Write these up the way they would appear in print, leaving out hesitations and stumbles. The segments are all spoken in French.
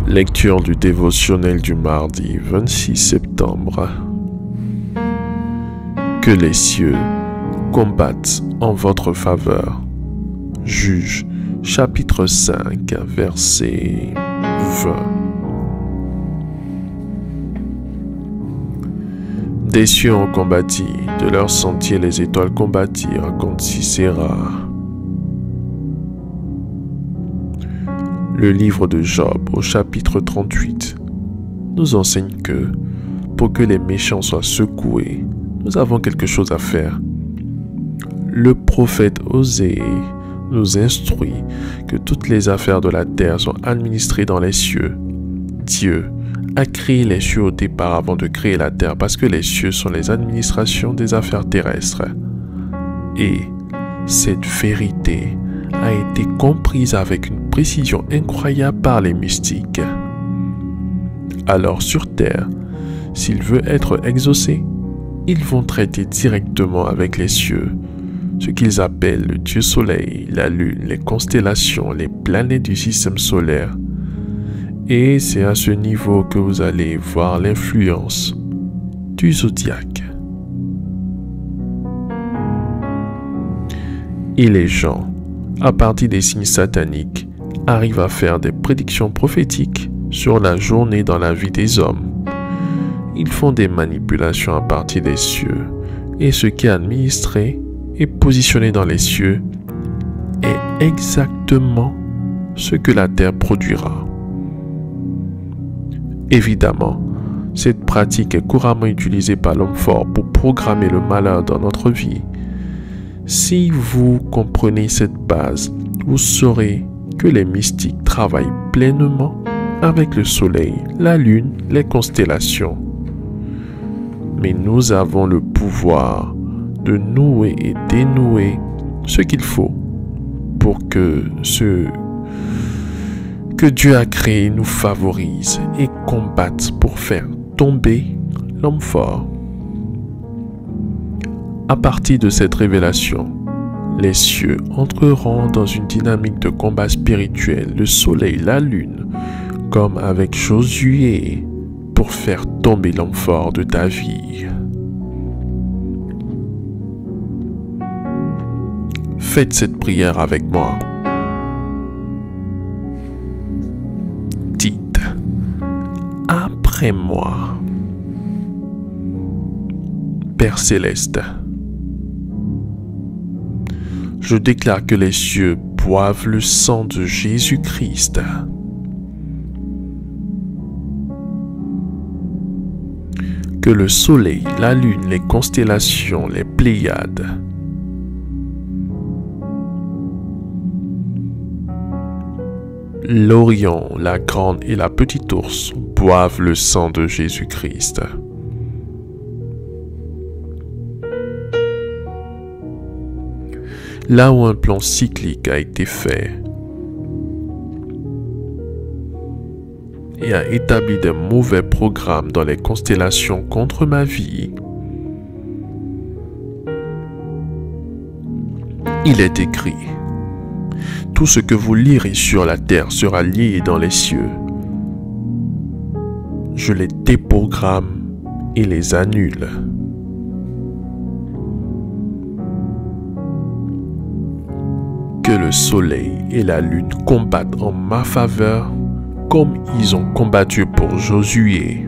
Lecture du dévotionnel du mardi 26 septembre. Que les cieux combattent en votre faveur. Juge, chapitre 5, verset 20. Des cieux ont combattu, de leur sentier les étoiles combattirent contre Sisera. Le livre de Job au chapitre 38 nous enseigne que, pour que les méchants soient secoués, nous avons quelque chose à faire. Le prophète Osée nous instruit que toutes les affaires de la terre sont administrées dans les cieux. Dieu a créé les cieux au départ avant de créer la terre parce que les cieux sont les administrations des affaires terrestres. Et cette vérité a été comprise avec une précision incroyable par les mystiques. Alors sur terre, s'il veut être exaucé, ils vont traiter directement avec les cieux, ce qu'ils appellent le Dieu Soleil, la Lune, les constellations, les planètes du système solaire. Et c'est à ce niveau que vous allez voir l'influence du zodiaque. Et les gens, à partir des signes sataniques, arrivent à faire des prédictions prophétiques sur la journée dans la vie des hommes. Ils font des manipulations à partir des cieux, et ce qui est administré et positionné dans les cieux est exactement ce que la terre produira. Évidemment, cette pratique est couramment utilisée par l'homme fort pour programmer le malheur dans notre vie. Si vous comprenez cette base, vous saurez que les mystiques travaillent pleinement avec le soleil, la lune, les constellations. Mais nous avons le pouvoir de nouer et dénouer ce qu'il faut pour que ce que Dieu a créé nous favorise et combatte pour faire tomber l'homme fort. À partir de cette révélation, les cieux entreront dans une dynamique de combat spirituel, le soleil, la lune, comme avec Josué, pour faire tomber l'homme fort de ta vie. Faites cette prière avec moi. Dites, après moi, Père Céleste, je déclare que les cieux boivent le sang de Jésus-Christ. Que le soleil, la lune, les constellations, les Pléiades, l'Orion, la grande et la petite ours boivent le sang de Jésus-Christ. Là où un plan cyclique a été fait et a établi de mauvais programmes dans les constellations contre ma vie, il est écrit: tout ce que vous lirez sur la terre sera lié dans les cieux. Je les déprogramme et les annule. Que le soleil et la lune combattent en ma faveur comme ils ont combattu pour Josué.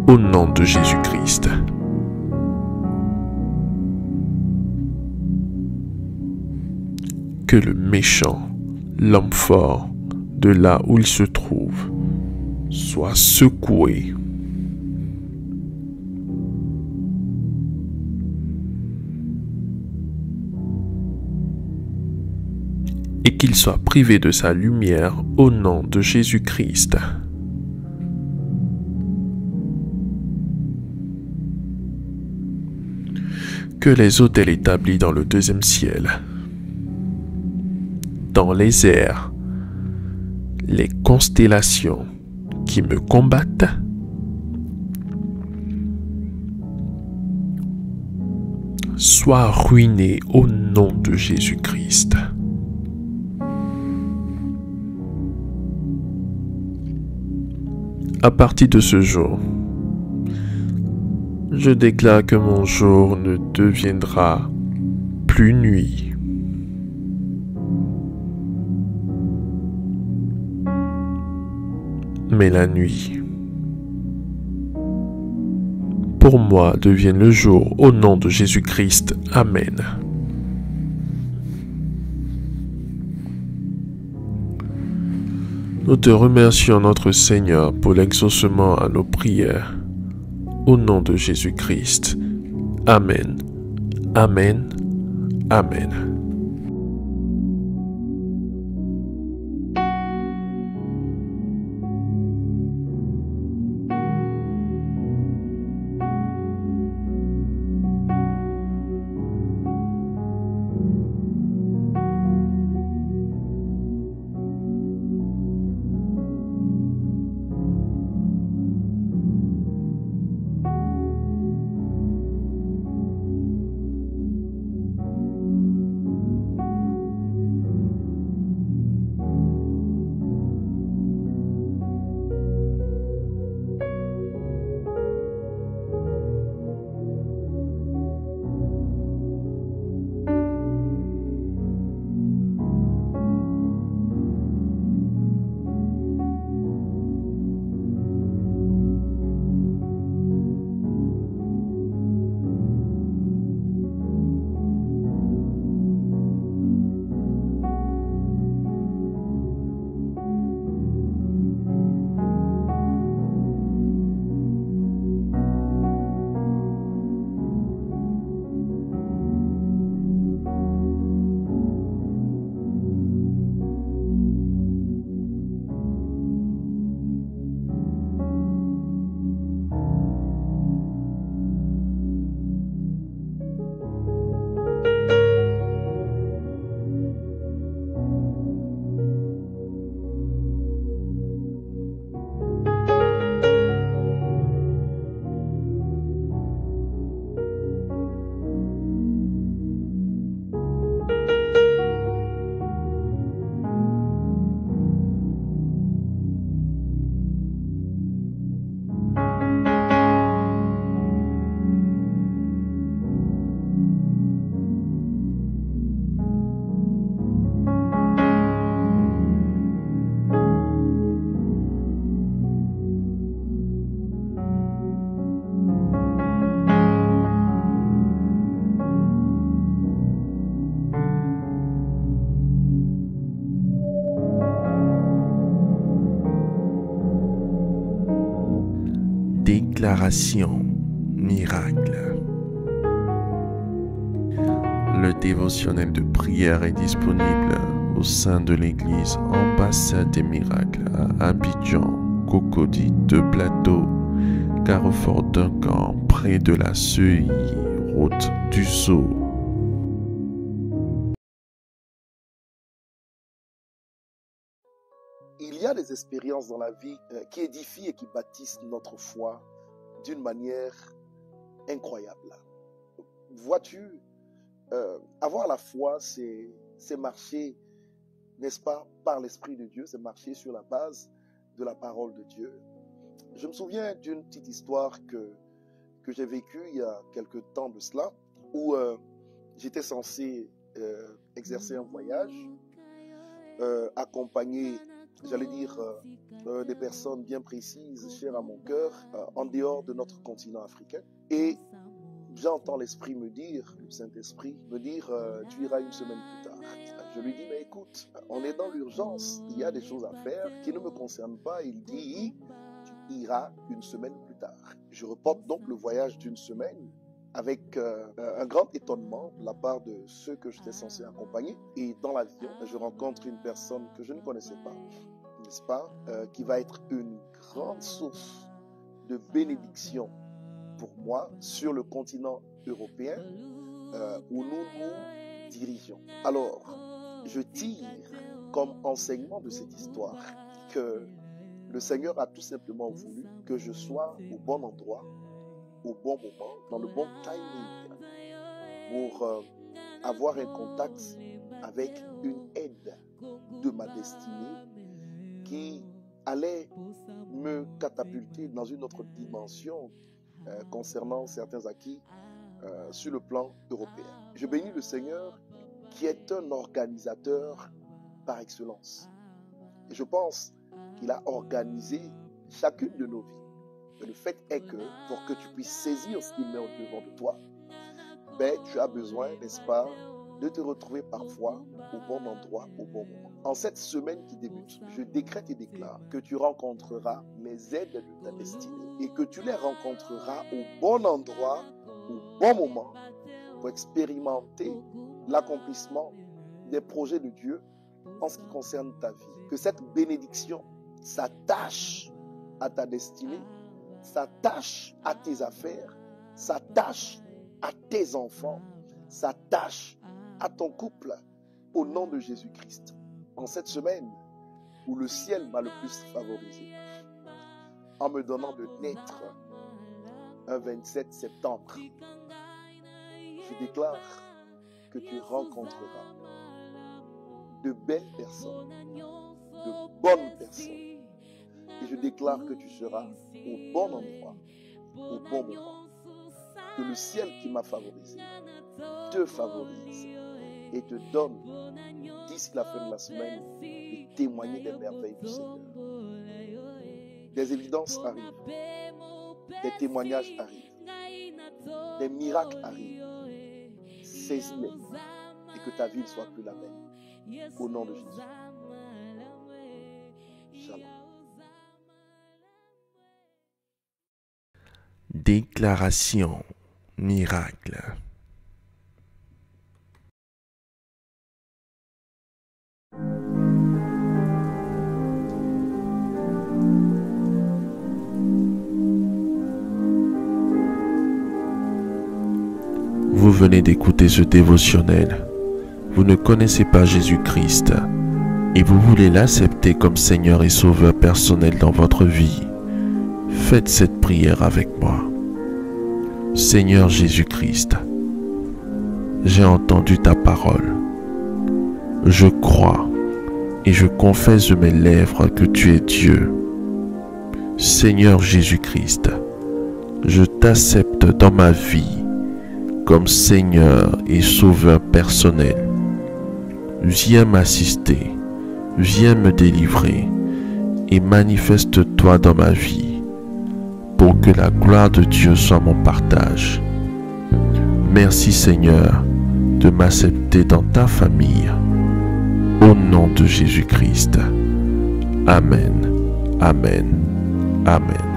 Au nom de Jésus-Christ. Que le méchant, l'homme fort, de là où il se trouve, soit secoué. Et qu'il soit privé de sa lumière au nom de Jésus-Christ. Que les autels établis dans le deuxième ciel, dans les airs, les constellations qui me combattent, soit ruiné au nom de Jésus-Christ. À partir de ce jour, je déclare que mon jour ne deviendra plus nuit. Mais la nuit, pour moi, devienne le jour au nom de Jésus-Christ. Amen. Nous te remercions, notre Seigneur, pour l'exaucement à nos prières. Au nom de Jésus-Christ. Amen. Amen. Amen. Déclaration miracle. Le dévotionnel de prière est disponible au sein de l'église Ambassade des Miracles à Abidjan, Cocody, de Plateau, Carrefour Duncan, près de la Seuille, route du Sceau. Il y a des expériences dans la vie qui édifient et qui bâtissent notre foi d'une manière incroyable. Vois-tu, avoir la foi, c'est marcher, n'est-ce pas, par l'Esprit de Dieu, c'est marcher sur la base de la parole de Dieu. Je me souviens d'une petite histoire que j'ai vécue il y a quelque temps de cela, où j'étais censé exercer un voyage, accompagné, j'allais dire, des personnes bien précises, chères à mon cœur, en dehors de notre continent africain. Et j'entends l'Esprit me dire, le Saint-Esprit, me dire, tu iras une semaine plus tard. Je lui dis, mais écoute, on est dans l'urgence, il y a des choses à faire qui ne me concernent pas. Il dit, tu iras une semaine plus tard. Je reporte donc le voyage d'une semaine avec un grand étonnement de la part de ceux que j'étais censé accompagner. Et dans l'avion, je rencontre une personne que je ne connaissais pas, n'est-ce pas, qui va être une grande source de bénédiction pour moi sur le continent européen où nous nous dirigeons. Alors, je tire comme enseignement de cette histoire que le Seigneur a tout simplement voulu que je sois au bon endroit, au bon moment, dans le bon timing. pour avoir un contact avec une aide de ma destinée qui allait me catapulter dans une autre dimension concernant certains acquis sur le plan européen. Je bénis le Seigneur qui est un organisateur par excellence. Et je pense qu'il a organisé chacune de nos vies. Mais le fait est que pour que tu puisses saisir ce qu'il met au-devant de toi, tu as besoin, n'est-ce pas, de te retrouver parfois au bon endroit, au bon moment. En cette semaine qui débute, je décrète et déclare que tu rencontreras les aides de ta destinée et que tu les rencontreras au bon endroit, au bon moment, pour expérimenter l'accomplissement des projets de Dieu en ce qui concerne ta vie. Que cette bénédiction s'attache à ta destinée, s'attache à tes affaires, s'attache à tes enfants, s'attache à ton couple au nom de Jésus-Christ. En cette semaine où le ciel m'a le plus favorisé, en me donnant de naître un 27 septembre, je déclare que tu rencontreras de belles personnes, de bonnes personnes. Et je déclare que tu seras au bon endroit, au bon moment. Que le ciel qui m'a favorisé te favorise et te donne, d'ici la fin de la semaine, de témoigner des merveilles du Seigneur. Des évidences arrivent, des témoignages arrivent, des miracles arrivent. Saisis-les et que ta vie ne soit plus la même. Au nom de Jésus. Shalom. Déclaration miracle. Vous venez d'écouter ce dévotionnel. Vous ne connaissez pas Jésus-Christ et vous voulez l'accepter comme Seigneur et Sauveur personnel dans votre vie. Faites cette prière avec moi. Seigneur Jésus-Christ, j'ai entendu ta parole. Je crois et je confesse de mes lèvres que tu es Dieu. Seigneur Jésus-Christ, je t'accepte dans ma vie comme Seigneur et Sauveur personnel. Viens m'assister, viens me délivrer et manifeste-toi dans ma vie pour que la gloire de Dieu soit mon partage. Merci Seigneur de m'accepter dans ta famille. Au nom de Jésus-Christ. Amen. Amen. Amen.